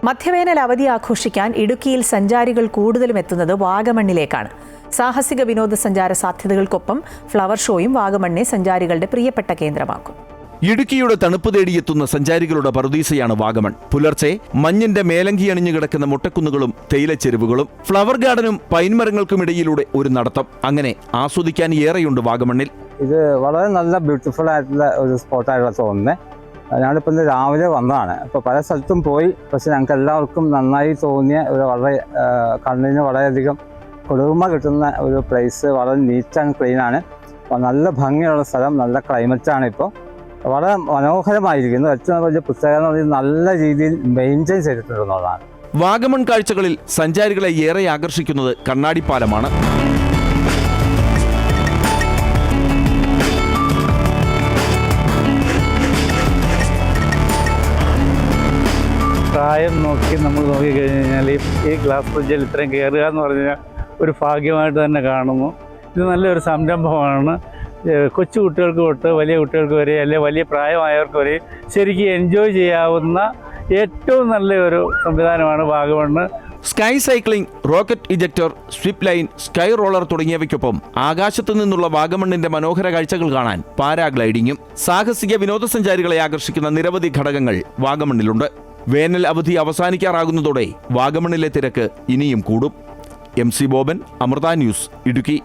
മധ്യവേനൽ അവധി ആഘോഷിക്കാൻ ഇടുക്കിയിൽ സഞ്ചാരികൾ കൂടുതലും എത്തുന്നത് വാഗമണ്ണിലേക്കാണ്. സാഹസിക വിനോദസഞ്ചാര സാധ്യതകൾക്കൊപ്പം ഫ്ലവർ ഷോയും വാഗമണ്ണെ സഞ്ചാരികളുടെ പ്രിയപ്പെട്ട കേന്ദ്രമാക്കും. ഇടുക്കിയുടെ തണുപ്പ് തേടിയെത്തുന്ന സഞ്ചാരികളുടെ പറുദീസയാണ് വാഗമൺ. പുലർച്ചെ മഞ്ഞിന്റെ മേലങ്കി അണിഞ്ഞു കിടക്കുന്ന മുട്ടക്കുന്നുകളും തേയിലച്ചെരുവുകളും ഫ്ലവർ ഗാർഡനും പൈൻമരങ്ങൾക്കുമിടയിലൂടെ ഒരു നടത്തം. അങ്ങനെ ആസ്വദിക്കാൻ ഏറെയുണ്ട് വാഗമണ്ണിൽ. ഇത് വളരെ നല്ല ബ്യൂട്ടിഫുൾ ആയിട്ടുള്ള ഒരു സ്പോട്ടായിട്ടുള്ള തോന്നുന്നത്. ഞാനിപ്പോൾ ഇന്ന് രാവിലെ വന്നതാണ്. ഇപ്പോൾ പല സ്ഥലത്തും പോയി, പക്ഷെ ഞങ്ങൾക്ക് എല്ലാവർക്കും നന്നായി തോന്നിയ ഒരു വളരെ കണ്ണിന് വളരെയധികം കുളിർമ കിട്ടുന്ന ഒരു പ്ലേസ്. വളരെ നീറ്റ് ആൻഡ് ക്ലീൻ ആണ്. അപ്പോൾ നല്ല ഭംഗിയുള്ള സ്ഥലം, നല്ല ക്ലൈമറ്റാണ്. ഇപ്പോൾ വളരെ മനോഹരമായിരിക്കുന്നു. ഏറ്റവും വലിയ പുസ്തകം നല്ല രീതിയിൽ മെയിൻറ്റെയിൻ ചെയ്തിട്ടുണ്ടെന്നുള്ളതാണ്. വാഗമൺ കാഴ്ചകളിൽ സഞ്ചാരികളെ ഏറെ ആകർഷിക്കുന്നത് കണ്ണാടിപ്പാലമാണ്. പ്രായം നോക്കി നമ്മൾ നോക്കിക്കഴിഞ്ഞാൽ ഈ ഗ്ലാസ് ബ്രിഡ്ജിൽ ഇത്രയും കയറുക എന്ന് പറഞ്ഞാൽ ഒരു ഭാഗ്യമായിട്ട് തന്നെ കാണുന്നു. ഇത് നല്ലൊരു സംരംഭമാണ്. കൊച്ചു കുട്ടികൾക്ക് തൊട്ട് വലിയ കുട്ടികൾക്ക് വരെ, അല്ലെങ്കിൽ വലിയ പ്രായമായവർക്ക് വരെ ശരിക്കും എൻജോയ് ചെയ്യാവുന്ന ഏറ്റവും നല്ലൊരു സംവിധാനമാണ് Vagamon. Sky cycling, rocket ejector, zip line, sky roller തുടങ്ങിയവയ്ക്കൊപ്പം ആകാശത്തു നിന്നുള്ള വാഗമണ്ണിന്റെ മനോഹര കാഴ്ചകൾ കാണാൻ പാരാഗ്ലൈഡിങ്ങും. സാഹസിക വിനോദസഞ്ചാരികളെ ആകർഷിക്കുന്ന നിരവധി ഘടകങ്ങൾ വാഗമണ്ണിലുണ്ട്. വേനൽ അവധി അവസാനിക്കാറാകുന്നതോടെ വാഗമണ്ണിലെ തിരക്ക് ഇനിയും കൂടും. MC Boban, Amrita news, Idukki.